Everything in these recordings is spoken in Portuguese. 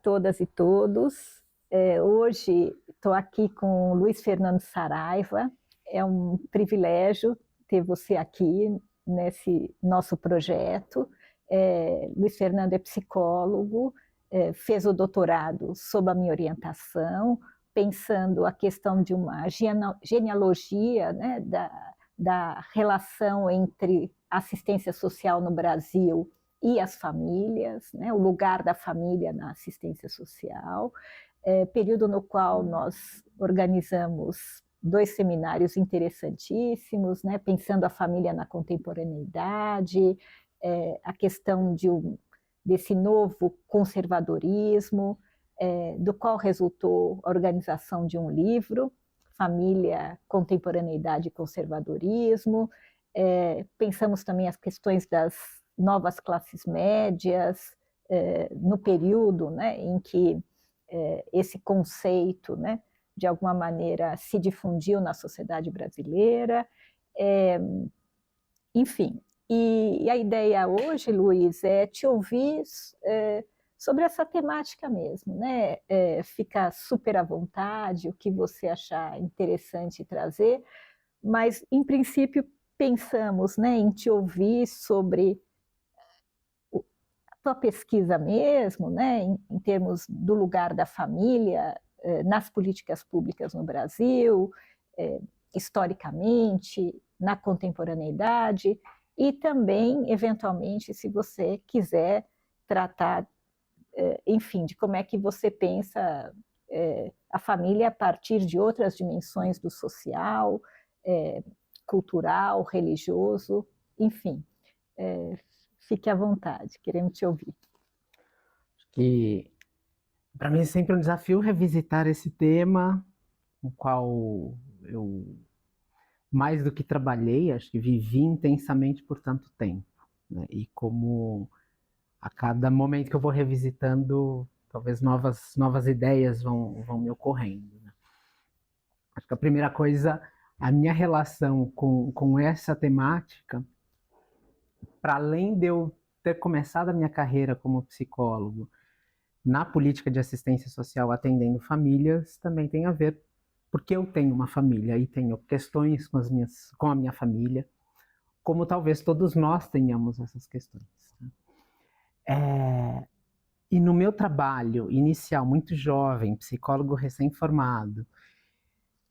todas e todos. Hoje estou aqui com o Luiz Fernando Saraiva. É um privilégio ter você aqui nesse nosso projeto. Luiz Fernando é psicólogo, fez o doutorado sob a minha orientação, pensando a questão de uma genealogia, né, da relação entre assistência social no Brasil e as famílias, né, o lugar da família na assistência social, período no qual nós organizamos 2 seminários interessantíssimos, né, pensando a família na contemporaneidade, a questão desse novo conservadorismo, do qual resultou a organização de um livro, Família, Contemporaneidade e Conservadorismo. Pensamos também as questões das novas classes médias, no período, né, em que esse conceito, né, de alguma maneira se difundiu na sociedade brasileira. Enfim, e a ideia hoje, Luiz, é te ouvir sobre essa temática mesmo, né? Fica super à vontade, o que você achar interessante trazer, mas, em princípio, pensamos, né, em te ouvir sobre a tua pesquisa mesmo, né, em termos do lugar da família nas políticas públicas no Brasil, historicamente, na contemporaneidade, e também, eventualmente, se você quiser tratar, enfim, de como é que você pensa a família a partir de outras dimensões do social, cultural, religioso, enfim. Fique à vontade, queremos te ouvir. Que para mim é sempre um desafio revisitar esse tema, no qual eu, mais do que trabalhei, acho que vivi intensamente por tanto tempo, né? E como a cada momento que eu vou revisitando, talvez novas ideias vão me ocorrendo, né? Acho que a primeira coisa, a minha relação com essa temática, para além de eu ter começado a minha carreira como psicólogo na política de assistência social atendendo famílias, também tem a ver porque eu tenho uma família e tenho questões com a minha família, como talvez todos nós tenhamos essas questões. E no meu trabalho inicial, muito jovem, psicólogo recém-formado,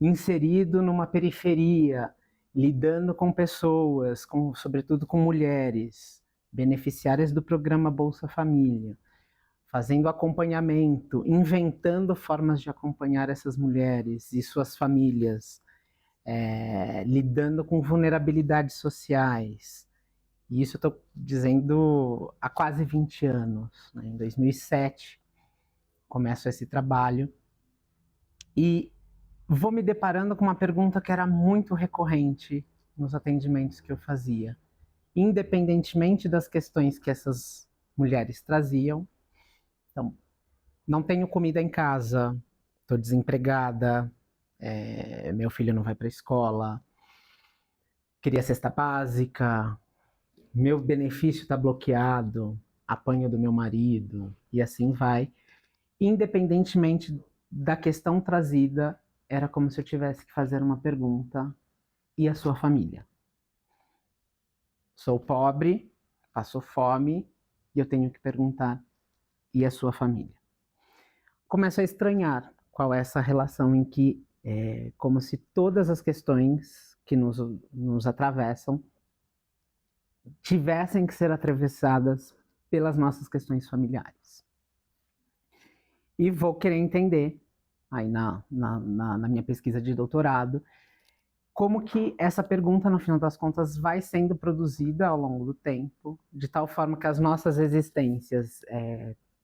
inserido numa periferia, lidando com pessoas, sobretudo com mulheres, beneficiárias do programa Bolsa Família, fazendo acompanhamento, inventando formas de acompanhar essas mulheres e suas famílias, lidando com vulnerabilidades sociais. E isso eu estou dizendo há quase 20 anos. Né? Em 2007, começo esse trabalho e vou me deparando com uma pergunta que era muito recorrente nos atendimentos que eu fazia. Independentemente das questões que essas mulheres traziam, então, não tenho comida em casa, estou desempregada, meu filho não vai para a escola, queria cesta básica, meu benefício está bloqueado, apanho do meu marido, e assim vai. Independentemente da questão trazida, era como se eu tivesse que fazer uma pergunta: e a sua família? Sou pobre, passo fome, e eu tenho que perguntar: e a sua família? Começo a estranhar qual é essa relação em que como se todas as questões que nos atravessam tivessem que ser atravessadas pelas nossas questões familiares. E vou querer entender, aí na minha pesquisa de doutorado, como que essa pergunta, no final das contas, vai sendo produzida ao longo do tempo, de tal forma que as nossas existências,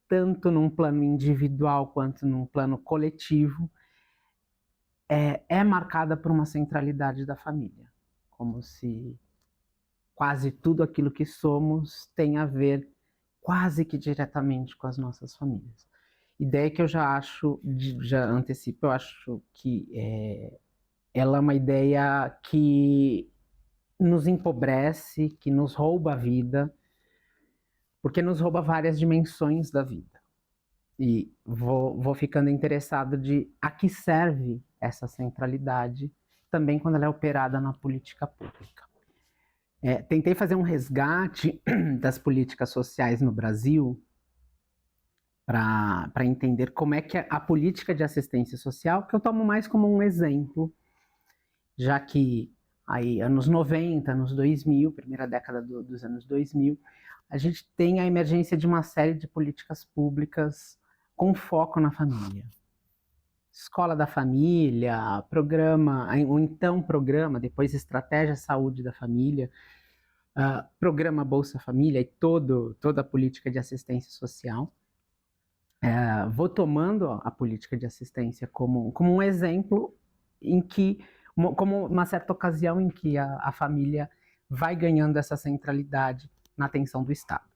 tanto num plano individual quanto num plano coletivo, é marcada por uma centralidade da família, como se quase tudo aquilo que somos tem a ver quase que diretamente com as nossas famílias. Ideia que eu já antecipo, eu acho que ela é uma ideia que nos empobrece, que nos rouba a vida, porque nos rouba várias dimensões da vida. E vou ficando interessado de a que serve essa centralidade, também quando ela é operada na política pública. Tentei fazer um resgate das políticas sociais no Brasil para entender como é que a política de assistência social, que eu tomo mais como um exemplo, já que aí anos 90, anos 2000, primeira década dos anos 2000, a gente tem a emergência de uma série de políticas públicas com foco na família. Escola da Família, programa, ou então programa, depois Estratégia Saúde da Família, programa Bolsa Família e toda a política de assistência social. Vou tomando a política de assistência como um exemplo em que, como uma certa ocasião em que a família vai ganhando essa centralidade na atenção do Estado.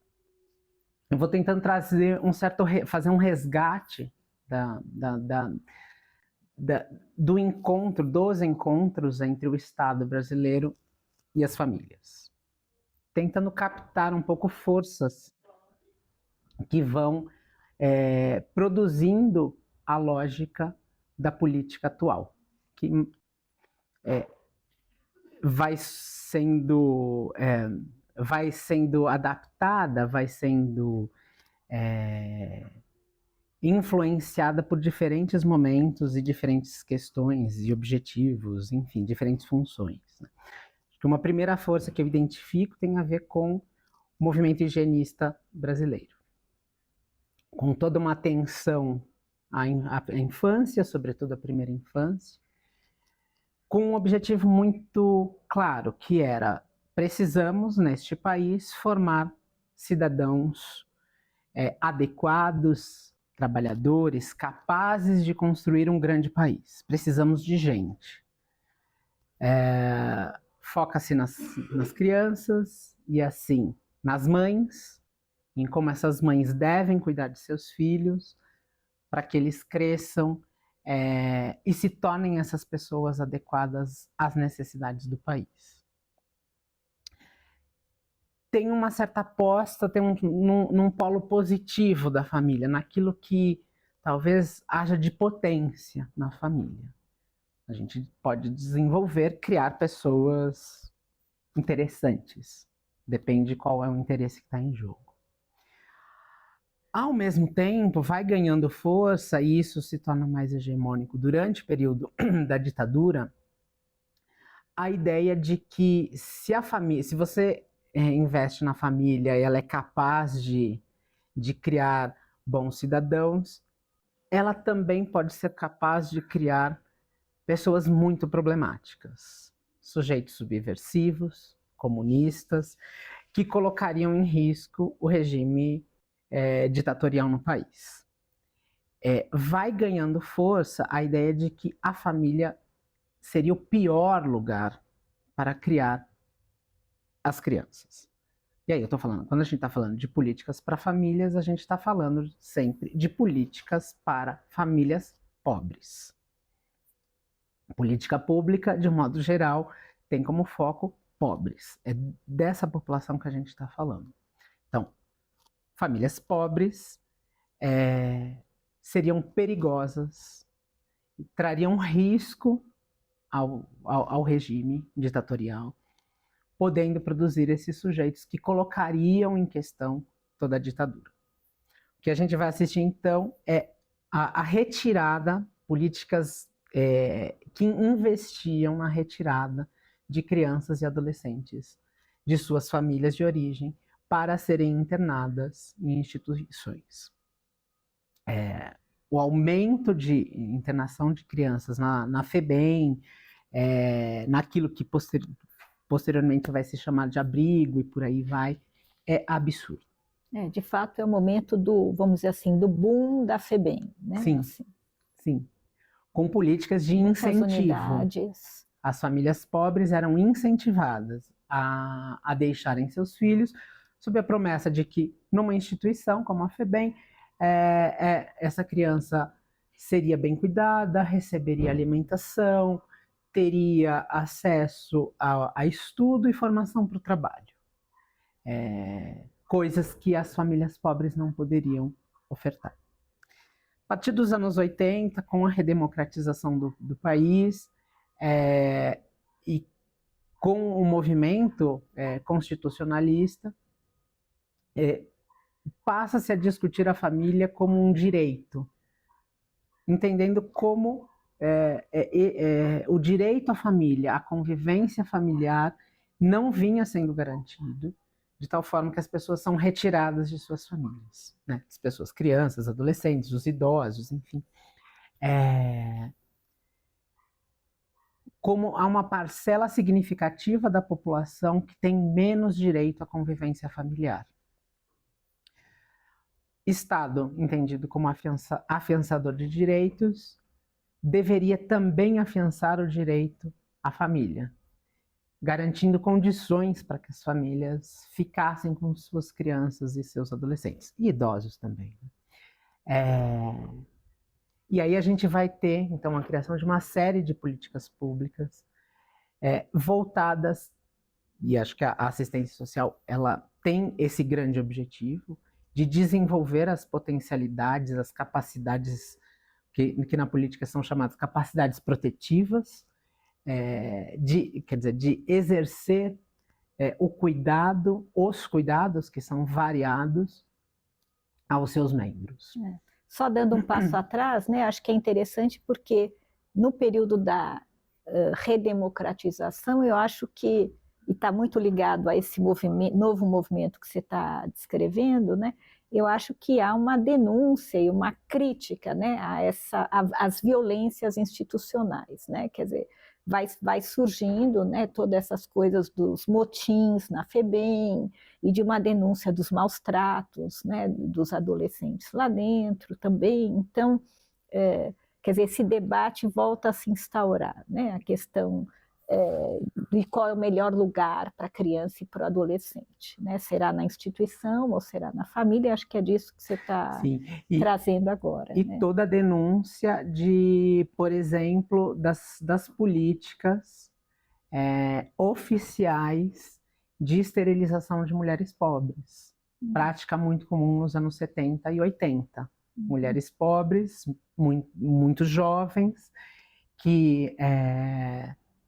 Eu vou tentando trazer fazer um resgate dos encontros entre o Estado brasileiro e as famílias, tentando captar um pouco forças que vão produzindo a lógica da política atual, que vai sendo adaptada, vai sendo influenciada por diferentes momentos e diferentes questões e objetivos, enfim, diferentes funções. Né? Acho que uma primeira força que eu identifico tem a ver com o movimento higienista brasileiro, com toda uma atenção à infância, sobretudo à primeira infância, com um objetivo muito claro, que era: precisamos, neste país, formar cidadãos adequados, trabalhadores, capazes de construir um grande país. Precisamos de gente. Foca-se nas crianças e, assim, nas mães, em como essas mães devem cuidar de seus filhos, para que eles cresçam e se tornem essas pessoas adequadas às necessidades do país. Tem uma certa aposta, tem num polo positivo da família, naquilo que talvez haja de potência na família. A gente pode desenvolver, criar pessoas interessantes. Depende de qual é o interesse que está em jogo. Ao mesmo tempo, vai ganhando força, e isso se torna mais hegemônico durante o período da ditadura, a ideia de que se você investe na família e ela é capaz de criar bons cidadãos, ela também pode ser capaz de criar pessoas muito problemáticas, sujeitos subversivos, comunistas, que colocariam em risco o regime ditatorial no país. Vai ganhando força a ideia de que a família seria o pior lugar para criar as crianças. E aí eu estou falando, quando a gente está falando de políticas para famílias, a gente está falando sempre de políticas para famílias pobres. A política pública, de modo geral, tem como foco pobres. É dessa população que a gente está falando. Então, famílias pobres seriam perigosas, trariam risco ao regime ditatorial, podendo produzir esses sujeitos que colocariam em questão toda a ditadura. O que a gente vai assistir, então, é a retirada, políticas que investiam na retirada de crianças e adolescentes de suas famílias de origem para serem internadas em instituições. O aumento de internação de crianças na FEBEM, naquilo que posteriormente vai se chamar de abrigo e por aí vai, é absurdo. De fato, é o momento do, vamos dizer assim, do boom da FEBEM, né? Sim, assim, sim. Com políticas de incentivo. As famílias pobres eram incentivadas a deixarem seus filhos sob a promessa de que, numa instituição como a FEBEM, essa criança seria bem cuidada, receberia alimentação, teria acesso a estudo e formação para o trabalho. Coisas que as famílias pobres não poderiam ofertar. partir dos anos 80, com a redemocratização do país, e com o movimento constitucionalista, passa-se a discutir a família como um direito, entendendo como o direito à família, a convivência familiar, não vinha sendo garantido, de tal forma que as pessoas são retiradas de suas famílias, né? As pessoas, crianças, adolescentes, os idosos, enfim. Como há uma parcela significativa da população que tem menos direito à convivência familiar. Estado, entendido como afiançador de direitos, deveria também afiançar o direito à família, garantindo condições para que as famílias ficassem com suas crianças e seus adolescentes, e idosos também. E aí a gente vai ter, então, a criação de uma série de políticas públicas voltadas, e acho que a assistência social ela tem esse grande objetivo, de desenvolver as potencialidades, as capacidades que na política são chamadas capacidades protetivas, de exercer o cuidado, os cuidados que são variados aos seus membros. Só dando um passo atrás, né, acho que é interessante porque no período da redemocratização, eu acho que, e está muito ligado a esse novo movimento que você está descrevendo, né, eu acho que há uma denúncia e uma crítica, né, às violências institucionais, né, quer dizer, vai surgindo, né, todas essas coisas dos motins na FEBEM e de uma denúncia dos maus tratos, né, dos adolescentes lá dentro também. Então, quer dizer, esse debate volta a se instaurar, né, a questão de qual é o melhor lugar para a criança e para o adolescente, né? Será na instituição ou será na família? Acho que é disso que você está trazendo agora. E né? toda a denúncia de, por exemplo, das políticas oficiais de esterilização de mulheres pobres. Prática muito comum nos anos 70 e 80. Mulheres pobres, muito jovens, que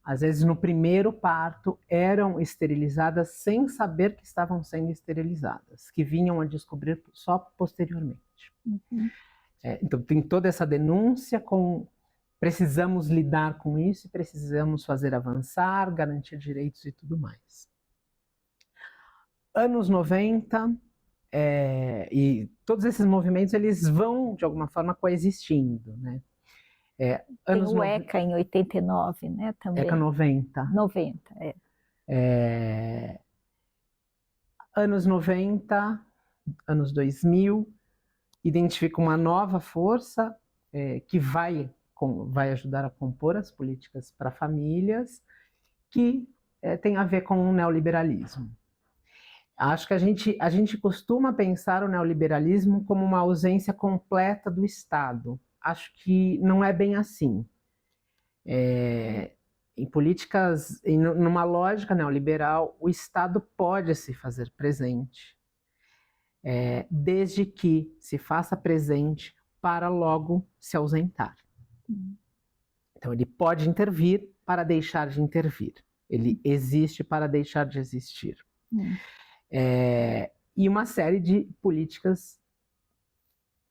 às vezes no primeiro parto eram esterilizadas sem saber que estavam sendo esterilizadas, que vinham a descobrir só posteriormente. Então tem toda essa denúncia precisamos lidar com isso, precisamos fazer avançar, garantir direitos e tudo mais. Anos 90, e todos esses movimentos eles vão de alguma forma coexistindo, né? Tem o ECA em 89, né, também. ECA 90. 90, Anos 90, anos 2000, identifica uma nova força que vai ajudar a compor as políticas para famílias, que tem a ver com o neoliberalismo. Acho que a gente costuma pensar o neoliberalismo como uma ausência completa do Estado. Acho que não é bem assim. Em políticas, numa lógica neoliberal, o Estado pode se fazer presente, desde que se faça presente para logo se ausentar. Então, ele pode intervir para deixar de intervir. Ele existe para deixar de existir. E uma série de políticas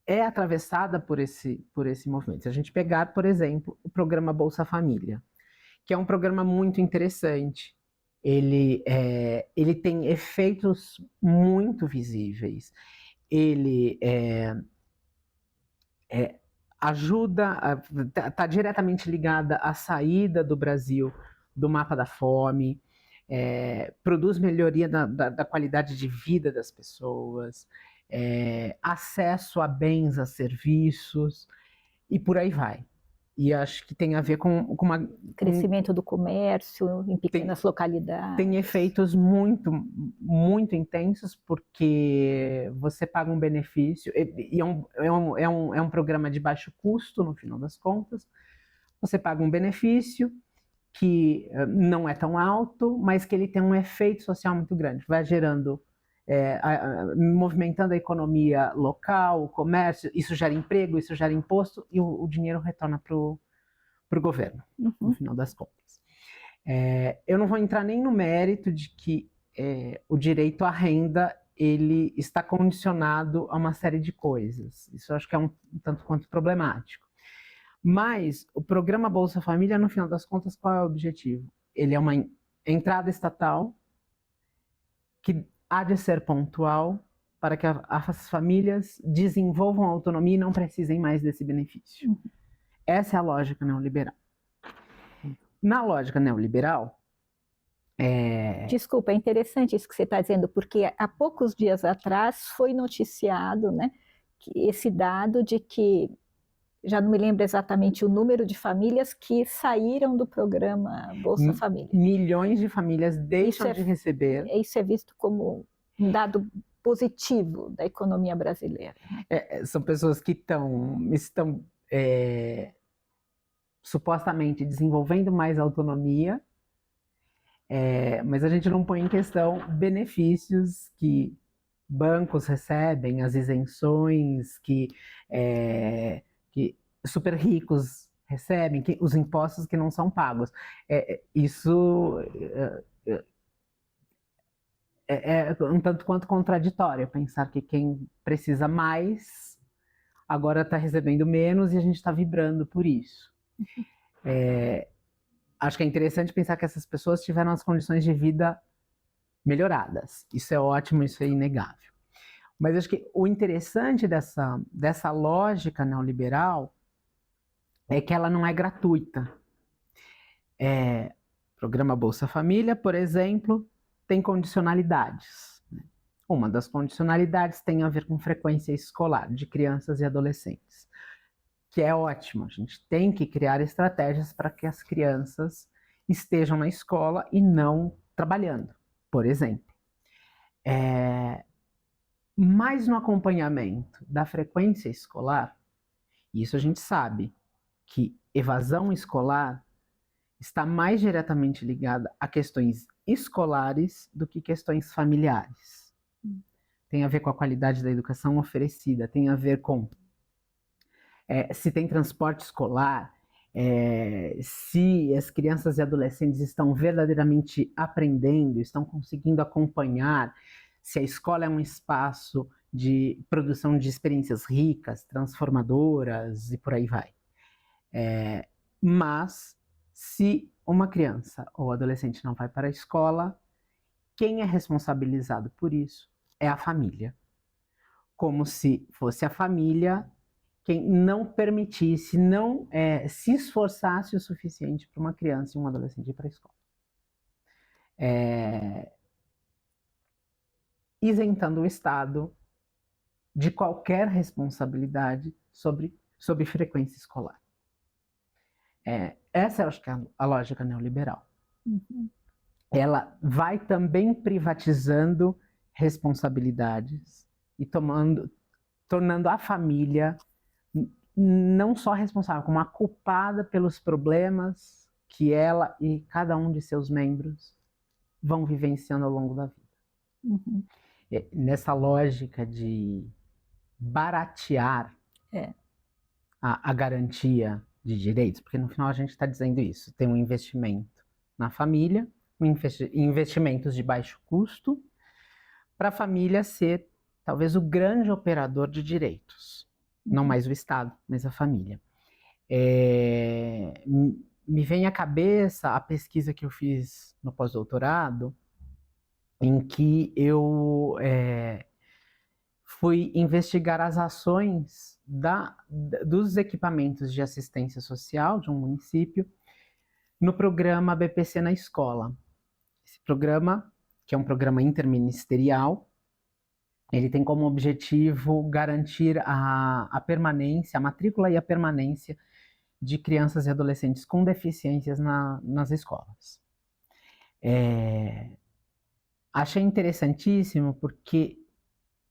é atravessada por esse movimento. Se a gente pegar, por exemplo, o programa Bolsa Família, que é um programa muito interessante, ele tem efeitos muito visíveis, ele ajuda, está diretamente ligada à saída do Brasil do mapa da fome, produz melhoria da qualidade de vida das pessoas, acesso a bens, a serviços, e por aí vai. E acho que tem a ver com crescimento do comércio em pequenas localidades. Tem efeitos muito, muito intensos, porque você paga um benefício, e é um programa de baixo custo, no final das contas. Você paga um benefício que não é tão alto, mas que ele tem um efeito social muito grande. Vai gerando movimentando a economia local, o comércio, isso gera emprego, isso gera imposto e o dinheiro retorna para o governo, no final das contas. Eu não vou entrar nem no mérito de que o direito à renda ele está condicionado a uma série de coisas. Isso eu acho que é um tanto quanto problemático. Mas o programa Bolsa Família, no final das contas, qual é o objetivo? Ele é uma entrada estatal que há de ser pontual para que as famílias desenvolvam autonomia e não precisem mais desse benefício. Essa é a lógica neoliberal. Na lógica neoliberal, Desculpa, é interessante isso que você está dizendo, porque há poucos dias atrás foi noticiado, né, que esse dado de que, já não me lembro exatamente o número de famílias que saíram do programa Bolsa Família. Milhões de famílias deixam de receber. Isso é visto como um dado positivo da economia brasileira. São pessoas que estão supostamente desenvolvendo mais autonomia, mas a gente não põe em questão benefícios que bancos recebem, as isenções que super ricos recebem, os impostos que não são pagos. Isso é um tanto quanto contraditório, pensar que quem precisa mais agora está recebendo menos e a gente está vibrando por isso. Acho que é interessante pensar que essas pessoas tiveram as condições de vida melhoradas. Isso é ótimo, isso é inegável. Mas acho que o interessante dessa lógica neoliberal é que ela não é gratuita. Programa Bolsa Família, por exemplo, tem condicionalidades. Uma das condicionalidades tem a ver com frequência escolar de crianças e adolescentes, que é ótimo. A gente tem que criar estratégias para que as crianças estejam na escola e não trabalhando, por exemplo. Mas no acompanhamento da frequência escolar, isso a gente sabe que evasão escolar está mais diretamente ligada a questões escolares do que questões familiares. Tem a ver com a qualidade da educação oferecida, tem a ver com se tem transporte escolar, se as crianças e adolescentes estão verdadeiramente aprendendo, estão conseguindo acompanhar, se a escola é um espaço de produção de experiências ricas, transformadoras e por aí vai. Mas, se uma criança ou adolescente não vai para a escola, quem é responsabilizado por isso é a família. Como se fosse a família quem não permitisse, não se esforçasse o suficiente para uma criança e um adolescente ir para a escola. Isentando o Estado de qualquer responsabilidade sobre frequência escolar. Essa eu acho que é a lógica neoliberal. Ela vai também privatizando responsabilidades e tornando a família não só responsável, como a culpada pelos problemas que ela e cada um de seus membros vão vivenciando ao longo da vida. Nessa lógica de baratear a garantia de direitos, porque no final a gente está dizendo isso, tem um investimento na família, investimentos de baixo custo, para a família ser talvez o grande operador de direitos. Não mais o Estado, mas a família. Me vem à cabeça a pesquisa que eu fiz no pós-doutorado, em que eu fui investigar as ações dos equipamentos de assistência social de um município no programa BPC na Escola. Esse programa, que é um programa interministerial, ele tem como objetivo garantir a permanência, a matrícula e a permanência de crianças e adolescentes com deficiências nas escolas. Achei interessantíssimo porque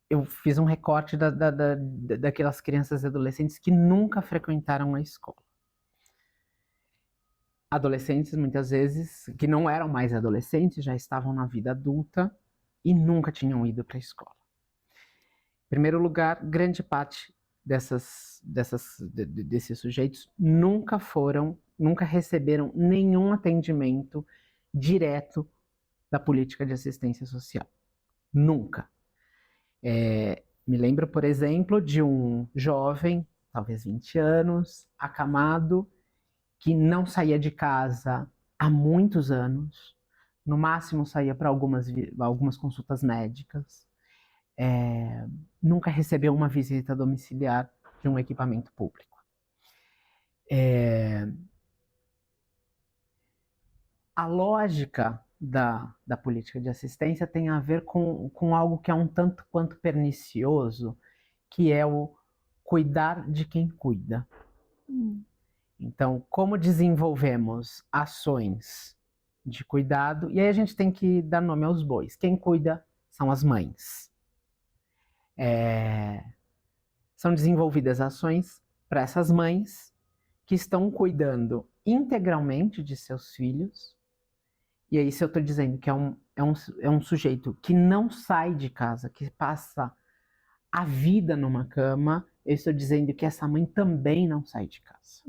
eu fiz um recorte daquelas crianças e adolescentes que nunca frequentaram a escola. Adolescentes, muitas vezes, que não eram mais adolescentes, já estavam na vida adulta, e nunca tinham ido para a escola. Em primeiro lugar, grande parte desses sujeitos nunca receberam nenhum atendimento direto da política de assistência social. Nunca. Me lembro, por exemplo, de um jovem, talvez 20 anos, acamado, que não saía de casa há muitos anos, no máximo saía para algumas consultas médicas, nunca recebeu uma visita domiciliar de um equipamento público. A lógica da política de assistência tem a ver com algo que é um tanto quanto pernicioso, que é o cuidar de quem cuida. Então, como desenvolvemos ações de cuidado, e aí a gente tem que dar nome aos bois. Quem cuida são as mães. São desenvolvidas ações para essas mães que estão cuidando integralmente de seus filhos. E aí, se eu estou dizendo que é um sujeito que não sai de casa, que passa a vida numa cama, eu estou dizendo que essa mãe também não sai de casa.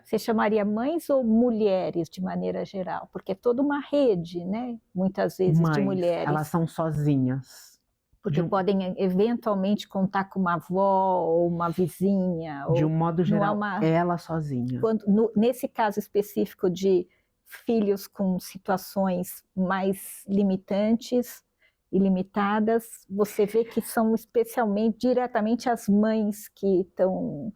Você chamaria mães ou mulheres de maneira geral? Porque é toda uma rede, né? Muitas vezes, mães, de mulheres. Elas são sozinhas. Porque podem eventualmente contar com uma avó ou uma vizinha. De um modo geral, ela sozinha. Nesse caso específico de filhos com situações mais limitantes e limitadas, você vê que são especialmente, diretamente as mães que estão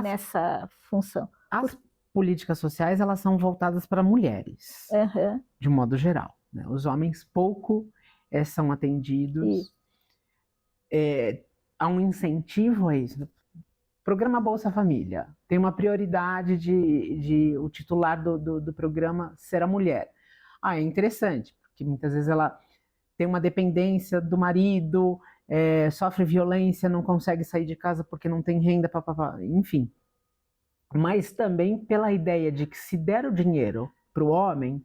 nessa função. As políticas sociais, elas são voltadas para mulheres, de um modo geral, né? Os homens pouco são atendidos. Há um incentivo a isso. Programa Bolsa Família tem uma prioridade de o titular do programa ser a mulher. É interessante, porque muitas vezes ela tem uma dependência do marido, sofre violência, não consegue sair de casa porque não tem renda, enfim. Mas também pela ideia de que se der o dinheiro para o homem,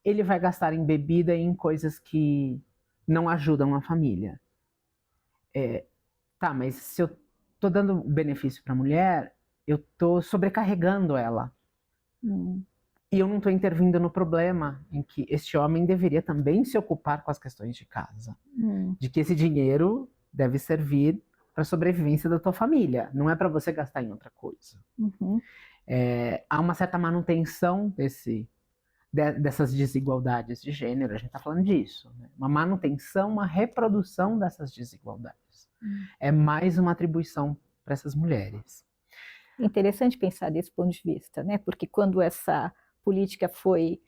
ele vai gastar em bebida e em coisas que não ajudam a família. Mas se eu estou dando benefício para a mulher, eu estou sobrecarregando ela. E eu não estou intervindo no problema em que este homem deveria também se ocupar com as questões de casa. De que esse dinheiro deve servir para a sobrevivência da tua família, não é para você gastar em outra coisa. Há uma certa manutenção dessas desigualdades de gênero, a gente está falando disso, né? Uma manutenção, uma reprodução dessas desigualdades. É mais uma atribuição para essas mulheres. Interessante pensar desse ponto de vista, né? Porque quando essa política foi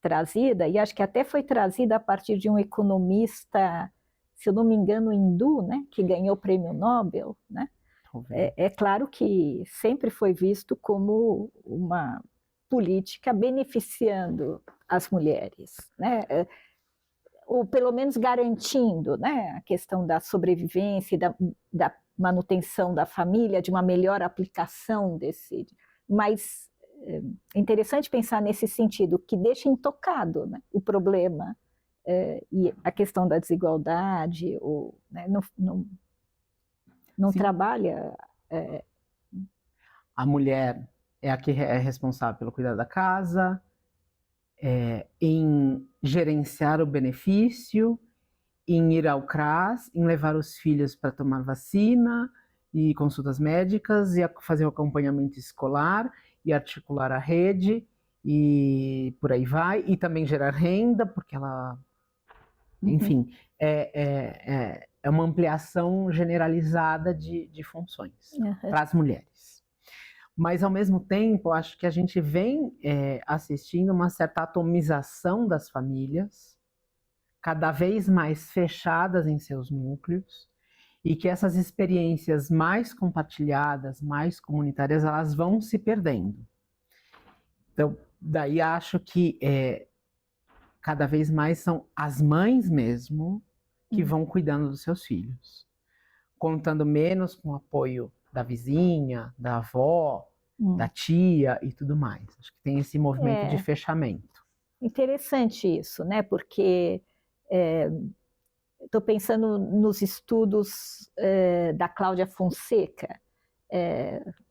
trazida, e acho que até foi trazida a partir de um economista, se eu não me engano, hindu, né? Que ganhou o prêmio Nobel, né? É claro que sempre foi visto como uma política beneficiando as mulheres, né? Ou pelo menos garantindo, né, a questão da sobrevivência e da manutenção da família, de uma melhor aplicação desse. Mas é interessante pensar nesse sentido, que deixa intocado, né, o problema e a questão da desigualdade, ou, né, não trabalha. A mulher é a que é responsável pelo cuidado da casa, em gerenciar o benefício, em ir ao CRAS, em levar os filhos para tomar vacina e consultas médicas, e fazer o acompanhamento escolar, e articular a rede, e por aí vai, e também gerar renda, porque ela... Enfim, é uma ampliação generalizada de funções para as mulheres. Mas, ao mesmo tempo, acho que a gente vem assistindo uma certa atomização das famílias, cada vez mais fechadas em seus núcleos, e que essas experiências mais compartilhadas, mais comunitárias, elas vão se perdendo. Então, daí acho que cada vez mais são as mães mesmo que vão cuidando dos seus filhos, contando menos com o apoio da vizinha, da avó, da tia e tudo mais. Acho que tem esse movimento de fechamento. Interessante isso, né? Porque estou pensando nos estudos da Cláudia Fonseca,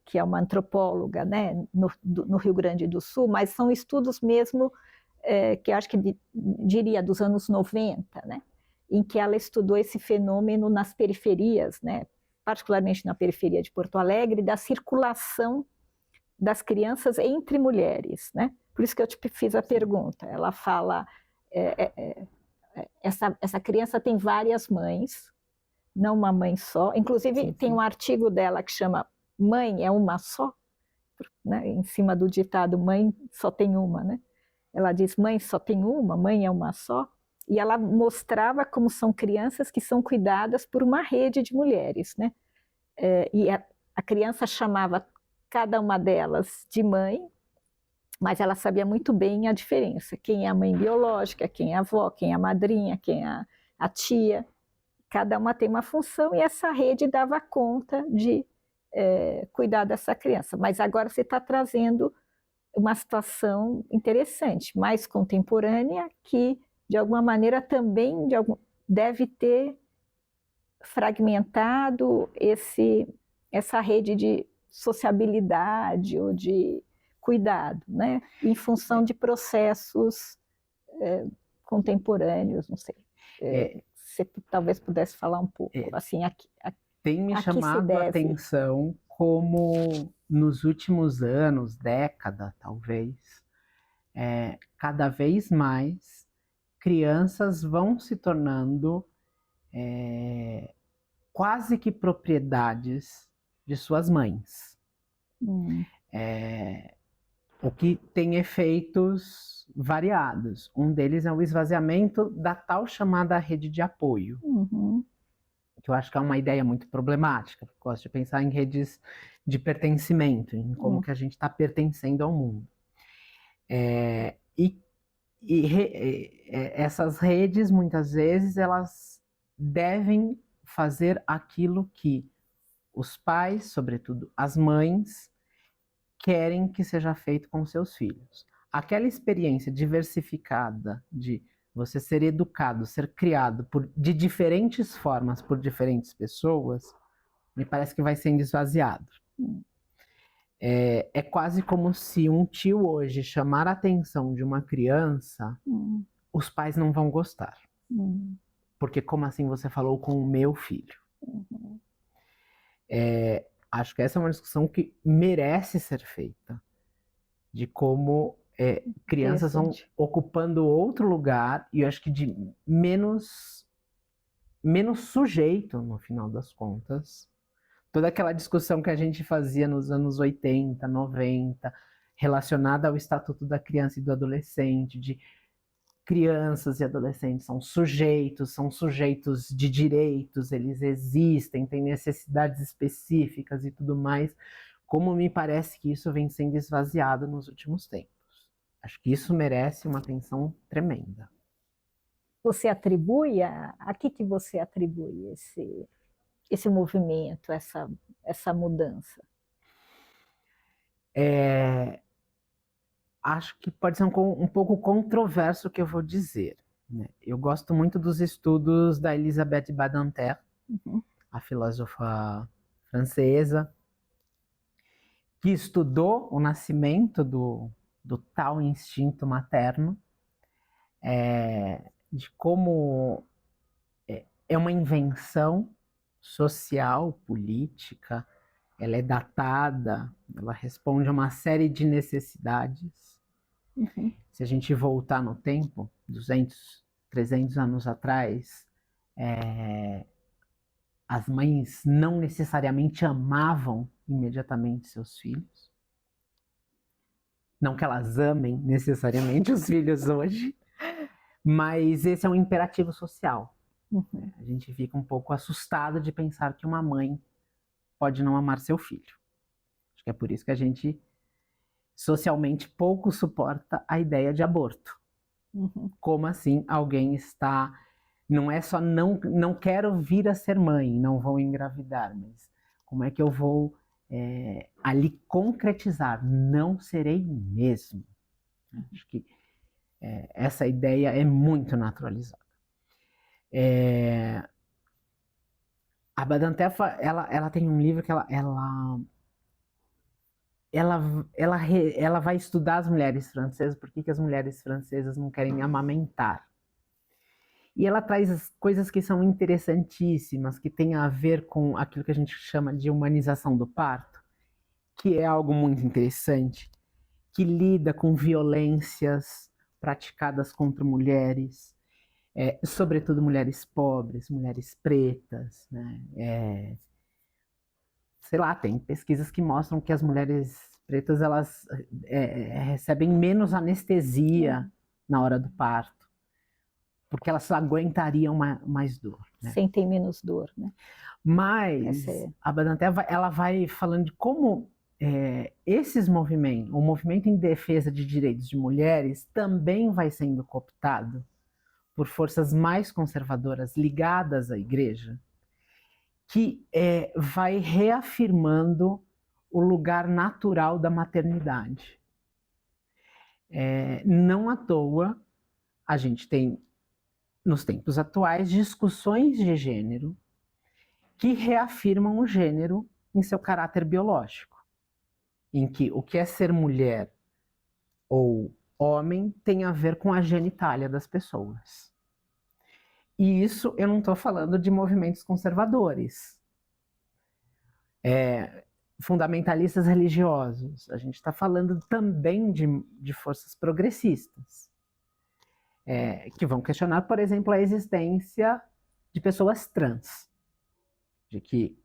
que é uma antropóloga, né, no Rio Grande do Sul, mas são estudos mesmo que eu acho que diria dos anos 90, né, em que ela estudou esse fenômeno nas periferias, né, particularmente na periferia de Porto Alegre, da circulação das crianças entre mulheres, né? Por isso que eu te fiz a pergunta. Ela fala, essa criança tem várias mães, não uma mãe só. Inclusive, sim, tem um artigo dela que chama Mãe é uma só, né? Em cima do ditado mãe só tem uma, né? Ela diz mãe só tem uma, mãe é uma só. E ela mostrava como são crianças que são cuidadas por uma rede de mulheres, né? E a criança chamava cada uma delas de mãe, mas ela sabia muito bem a diferença. Quem é a mãe biológica, quem é a avó, quem é a madrinha, quem é a tia. Cada uma tem uma função e essa rede dava conta de cuidar dessa criança. Mas agora você está trazendo uma situação interessante, mais contemporânea, que de alguma maneira também deve ter fragmentado essa rede de sociabilidade ou de cuidado, né? Em função de processos contemporâneos, não sei. Você talvez pudesse falar um pouco, assim, tem me chamado a atenção como nos últimos anos, década talvez, cada vez mais crianças vão se tornando quase que propriedades de suas mães. O que tem efeitos variados. Um deles é o esvaziamento da tal chamada rede de apoio, que eu acho que é uma ideia muito problemática. Eu gosto de pensar em redes de pertencimento, em como que a gente está pertencendo ao mundo. Essas redes, muitas vezes, elas devem fazer aquilo que os pais, sobretudo as mães, querem que seja feito com seus filhos. Aquela experiência diversificada de você ser educado, ser criado de diferentes formas por diferentes pessoas, me parece que vai sendo esvaziado. É quase como se um tio hoje chamar a atenção de uma criança, os pais não vão gostar. Porque como assim você falou com o meu filho? Acho que essa é uma discussão que merece ser feita, de como crianças vão ocupando outro lugar, e eu acho que de menos sujeito, no final das contas. Toda aquela discussão que a gente fazia nos anos 80, 90, relacionada ao Estatuto da Criança e do Adolescente, de crianças e adolescentes são sujeitos de direitos, eles existem, têm necessidades específicas e tudo mais, como me parece que isso vem sendo esvaziado nos últimos tempos. Acho que isso merece uma atenção tremenda. Você atribui, a que você atribui esse movimento, essa mudança? Acho que pode ser um pouco controverso o que eu vou dizer, né? Eu gosto muito dos estudos da Elisabeth Badinter, a filósofa francesa, que estudou o nascimento do tal instinto materno, de como é uma invenção social, política, ela é datada, ela responde a uma série de necessidades. Se a gente voltar no tempo, 200, 300 anos atrás, as mães não necessariamente amavam imediatamente seus filhos. Não que elas amem necessariamente os filhos hoje, mas esse é um imperativo social. A gente fica um pouco assustado de pensar que uma mãe pode não amar seu filho. Acho que é por isso que a gente socialmente pouco suporta a ideia de aborto. Como assim alguém está... Não é só não quero vir a ser mãe, não vou engravidar, mas como é que eu vou ali concretizar? Não serei mesmo. Acho que essa ideia é muito naturalizada. A Badantefa, ela tem um livro que ela vai estudar as mulheres francesas, por que as mulheres francesas não querem amamentar. E ela traz coisas que são interessantíssimas, que tem a ver com aquilo que a gente chama de humanização do parto, que é algo muito interessante, que lida com violências praticadas contra mulheres, sobretudo mulheres pobres, mulheres pretas, né? Sei lá, tem pesquisas que mostram que as mulheres pretas elas recebem menos anestesia na hora do parto, porque elas aguentariam mais dor, né? Sentem menos dor, né? Mas a Badantefa, ela vai falando de como esses movimentos, o movimento em defesa de direitos de mulheres também vai sendo cooptado por forças mais conservadoras ligadas à igreja, que vai reafirmando o lugar natural da maternidade. Não à toa, a gente tem, nos tempos atuais, discussões de gênero que reafirmam o gênero em seu caráter biológico, em que o que é ser mulher ou homem tem a ver com a genitália das pessoas. E isso eu não estou falando de movimentos conservadores, fundamentalistas religiosos. A gente está falando também de forças progressistas, que vão questionar, por exemplo, a existência de pessoas trans. De que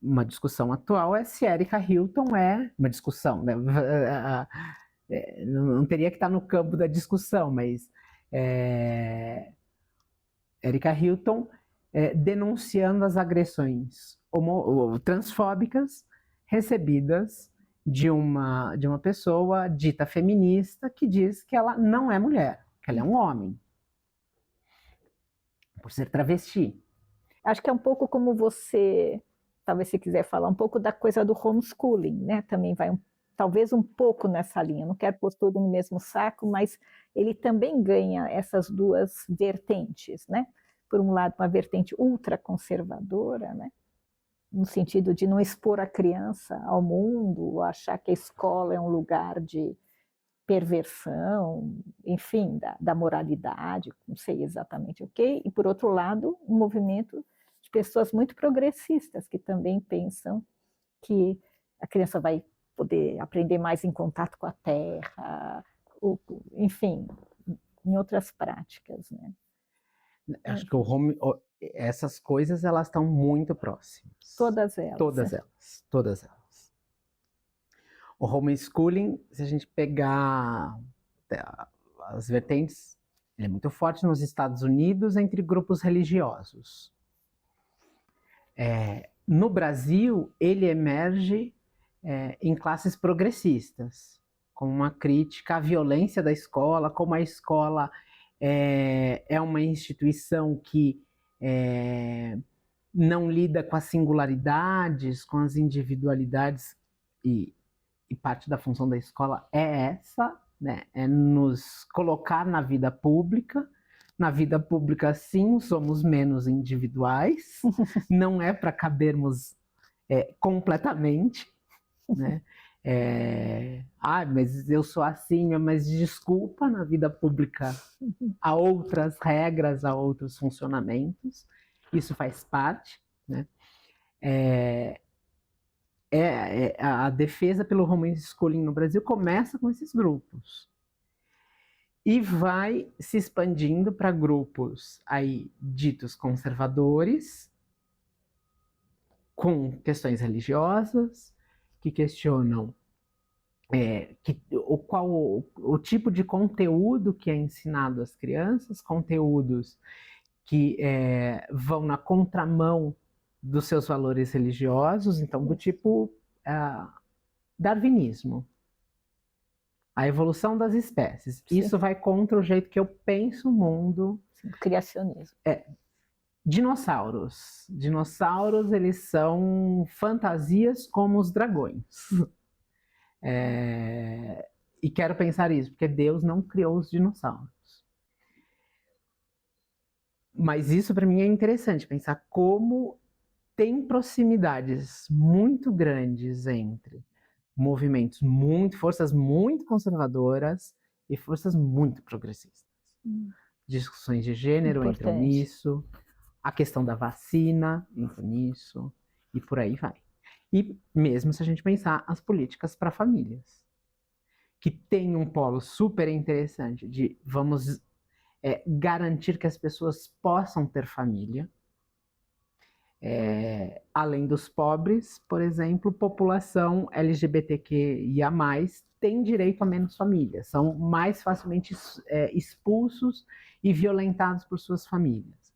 uma discussão atual é se Erika Hilton é uma discussão, né? Não teria que estar no campo da discussão, mas Erika Hilton denunciando as agressões transfóbicas recebidas de uma pessoa dita feminista que diz que ela não é mulher, que ela é um homem, por ser travesti. Acho que é um pouco como você, talvez se quiser falar um pouco da coisa do homeschooling, né? Também vai talvez um pouco nessa linha. Não quero pôr tudo no mesmo saco, mas ele também ganha essas duas vertentes, né? Por um lado, uma vertente ultraconservadora, né? No sentido de não expor a criança ao mundo, achar que a escola é um lugar de perversão, enfim, da moralidade, não sei exatamente o quê, e por outro lado, um movimento de pessoas muito progressistas, que também pensam que a criança vai poder aprender mais em contato com a terra, enfim, em outras práticas, né? Acho que essas coisas elas estão muito próximas. Todas elas. Todas elas, todas elas. O homeschooling, se a gente pegar as vertentes, ele é muito forte nos Estados Unidos entre grupos religiosos. No Brasil, ele emerge em classes progressistas, com uma crítica à violência da escola, como a escola é uma instituição que não lida com as singularidades, com as individualidades, e parte da função da escola é essa, né? É nos colocar na vida pública. Na vida pública, sim, somos menos individuais, não é para cabermos completamente, né? Mas eu sou assim, mas desculpa, na vida pública há outras regras, há outros funcionamentos, isso faz parte, né? A defesa pelo homeschooling no Brasil começa com esses grupos e vai se expandindo para grupos aí ditos conservadores, com questões religiosas, que questionam o tipo de conteúdo que é ensinado às crianças, conteúdos que vão na contramão dos seus valores religiosos, então do tipo darwinismo, a evolução das espécies. Sim. Isso vai contra o jeito que eu penso o mundo. Sim, criacionismo. Dinossauros, eles são fantasias como os dragões. e quero pensar isso, porque Deus não criou os dinossauros. Mas isso para mim é interessante, pensar como tem proximidades muito grandes entre movimentos forças muito conservadoras e forças muito progressistas. Discussões de gênero entram nisso, a questão da vacina entra nisso, e por aí vai. E mesmo se a gente pensar as políticas para famílias, que tem um polo super interessante de vamos garantir que as pessoas possam ter família, além dos pobres, por exemplo, população LGBTQIA+, tem direito a menos famílias, são mais facilmente expulsos e violentados por suas famílias.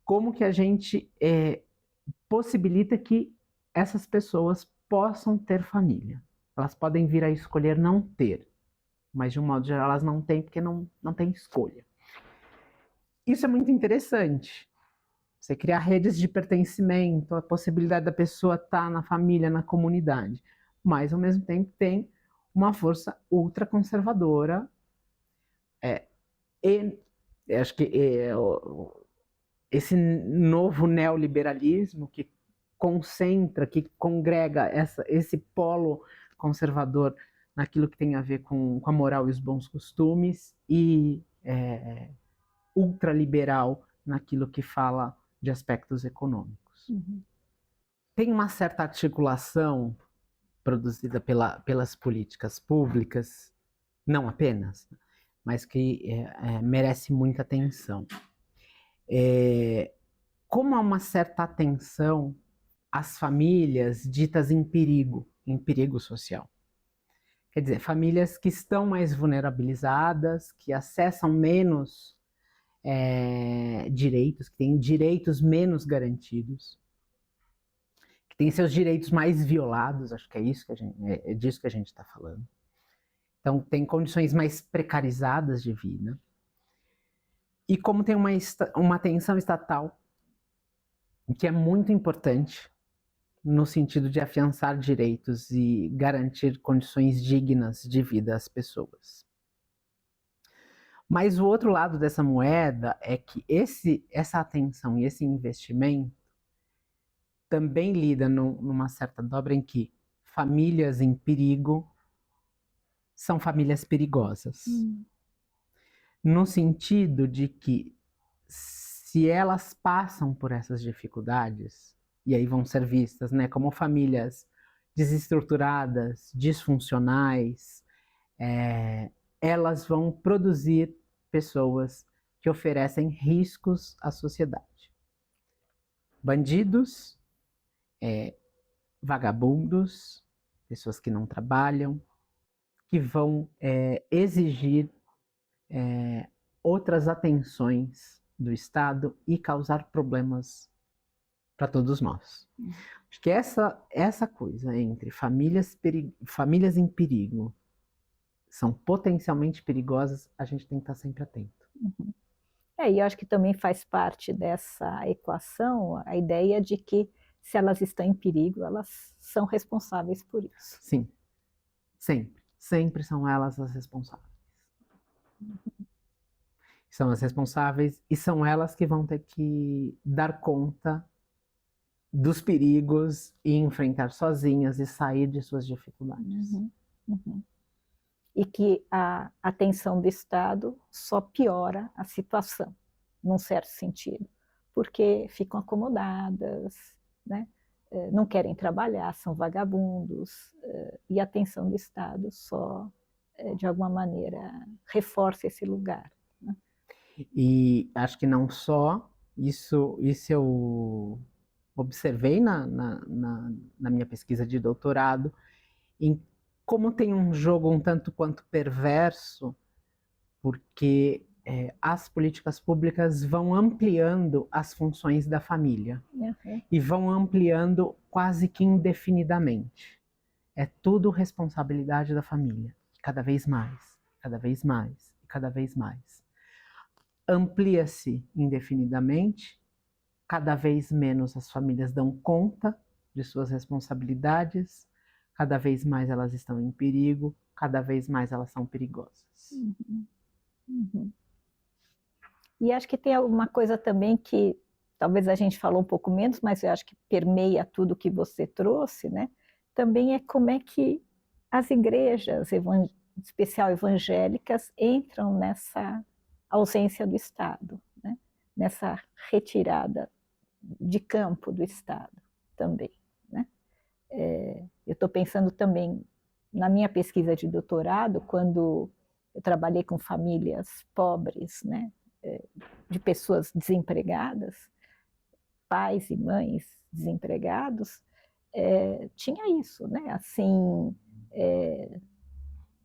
Como que a gente possibilita que essas pessoas possam ter família? Elas podem vir a escolher não ter, mas de um modo geral elas não têm porque não têm escolha. Isso é muito interessante. Você criar redes de pertencimento, a possibilidade da pessoa estar na família, na comunidade. Mas, ao mesmo tempo, tem uma força ultraconservadora. Acho que esse novo neoliberalismo que concentra, que congrega esse polo conservador naquilo que tem a ver com a moral e os bons costumes e ultraliberal naquilo que fala de aspectos econômicos. Tem uma certa articulação produzida pelas políticas públicas, não apenas, mas que merece muita atenção. Como há uma certa atenção às famílias ditas em perigo social. Quer dizer, famílias que estão mais vulnerabilizadas, que acessam menos direitos, que têm direitos menos garantidos, que têm seus direitos mais violados, acho que é disso que a gente está falando. Então, tem condições mais precarizadas de vida. E como tem uma atenção estatal, que é muito importante, no sentido de afiançar direitos e garantir condições dignas de vida às pessoas. Mas o outro lado dessa moeda é que essa atenção e esse investimento também lida numa certa dobra em que famílias em perigo são famílias perigosas. No sentido de que se elas passam por essas dificuldades, e aí vão ser vistas, né, como famílias desestruturadas, disfuncionais, elas vão produzir pessoas que oferecem riscos à sociedade. Bandidos, vagabundos, pessoas que não trabalham, que vão exigir outras atenções do Estado e causar problemas para todos nós. Acho que essa coisa entre famílias em perigo são potencialmente perigosas, a gente tem que estar sempre atento. E eu acho que também faz parte dessa equação a ideia de que se elas estão em perigo, elas são responsáveis por isso. Sim, sempre são elas as responsáveis. São as responsáveis e são elas que vão ter que dar conta dos perigos e enfrentar sozinhas e sair de suas dificuldades. E que a atenção do Estado só piora a situação, num certo sentido, porque ficam acomodadas, né? Não querem trabalhar, são vagabundos, e a atenção do Estado só, de alguma maneira, reforça esse lugar. Né? E acho que não só, isso eu observei na minha pesquisa de doutorado, em como tem um jogo um tanto quanto perverso, porque as políticas públicas vão ampliando as funções da família e vão ampliando quase que indefinidamente. É tudo responsabilidade da família, cada vez mais, cada vez mais e cada vez mais. Amplia-se indefinidamente, cada vez menos as famílias dão conta de suas responsabilidades, cada vez mais elas estão em perigo, cada vez mais elas são perigosas. Uhum. Uhum. E acho que tem alguma coisa também que talvez a gente falou um pouco menos, mas eu acho que permeia tudo que você trouxe, né? Também é como é que as igrejas, em especial evangélicas, entram nessa ausência do Estado, né? Nessa retirada de campo do Estado também, né? Eu estou pensando também na minha pesquisa de doutorado, quando eu trabalhei com famílias pobres, né? De pessoas desempregadas, pais e mães desempregados, tinha isso, né? Assim,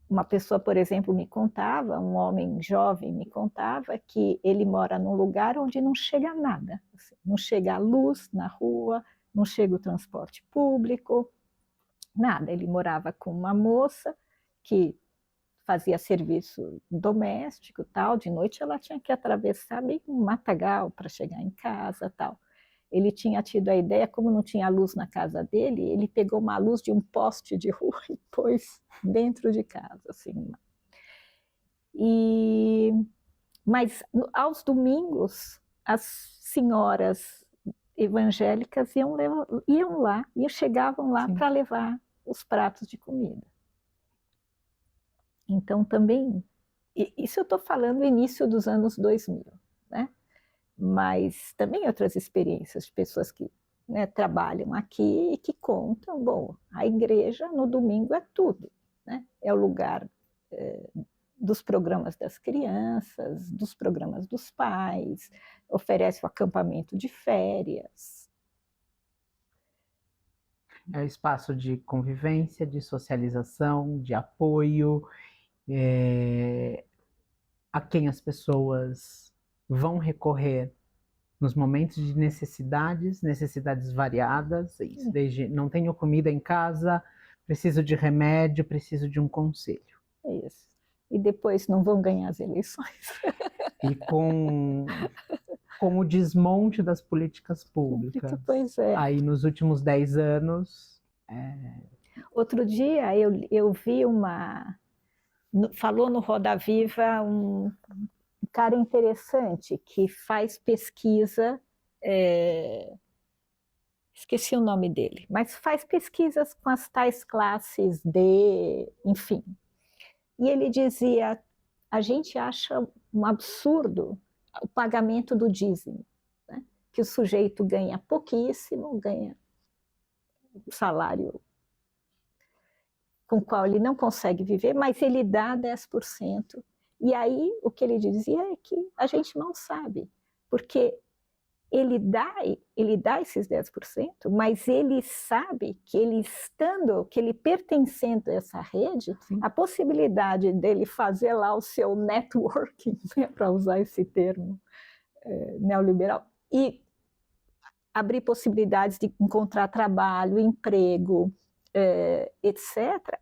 uma pessoa, por exemplo, me contava, um homem jovem me contava que ele mora num lugar onde não chega nada, assim, não chega a luz na rua, não chega o transporte público, nada. Ele morava com uma moça que fazia serviço doméstico, tal. De noite ela tinha que atravessar meio um matagal para chegar em casa, tal. Ele tinha tido a ideia, como não tinha luz na casa dele, ele pegou uma luz de um poste de rua e pôs dentro de casa, assim. Mas aos domingos, as senhoras evangélicas iam lá e chegavam lá para levar os pratos de comida. Então também, isso eu estou falando no início dos anos 2000, né? Mas também outras experiências de pessoas que, né, trabalham aqui e que contam, bom, a igreja no domingo é tudo, né? É o lugar dos programas das crianças, dos programas dos pais, oferece o acampamento de férias. É um espaço de convivência, de socialização, de apoio, a quem as pessoas vão recorrer nos momentos de necessidades variadas, desde não tenho comida em casa, preciso de remédio, preciso de um conselho. Isso. E depois não vão ganhar as eleições. E com o desmonte das políticas públicas. Pois é. Aí nos últimos 10 anos... Outro dia eu vi falou no Roda Viva um cara interessante que faz pesquisa, esqueci o nome dele, mas faz pesquisas com as tais classes D, enfim. E ele dizia, a gente acha um absurdo o pagamento do dízimo, né? Que o sujeito ganha pouquíssimo, ganha um salário com o qual ele não consegue viver, mas ele dá 10%. E aí o que ele dizia é que a gente não sabe, porque ele dá esses 10%, mas ele sabe que ele pertencendo a essa rede, a possibilidade dele fazer lá o seu networking, né, para usar esse termo neoliberal, e abrir possibilidades de encontrar trabalho, emprego, etc.,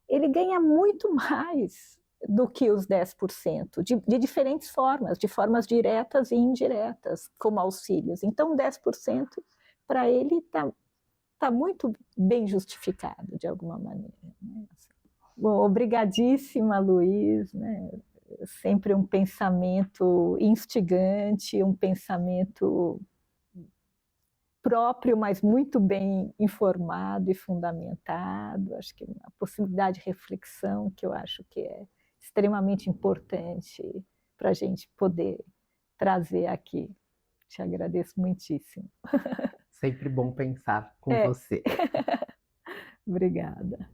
ele ganha muito mais do que os 10%, de diferentes formas, de formas diretas e indiretas, como auxílios. Então, 10% para ele está muito bem justificado, de alguma maneira. Né? Bom, obrigadíssima, Luiz. Né? Sempre um pensamento instigante, um pensamento próprio, mas muito bem informado e fundamentado. Acho que uma possibilidade de reflexão que eu acho que é extremamente importante para a gente poder trazer aqui. Te agradeço muitíssimo. Sempre bom pensar com você. Obrigada.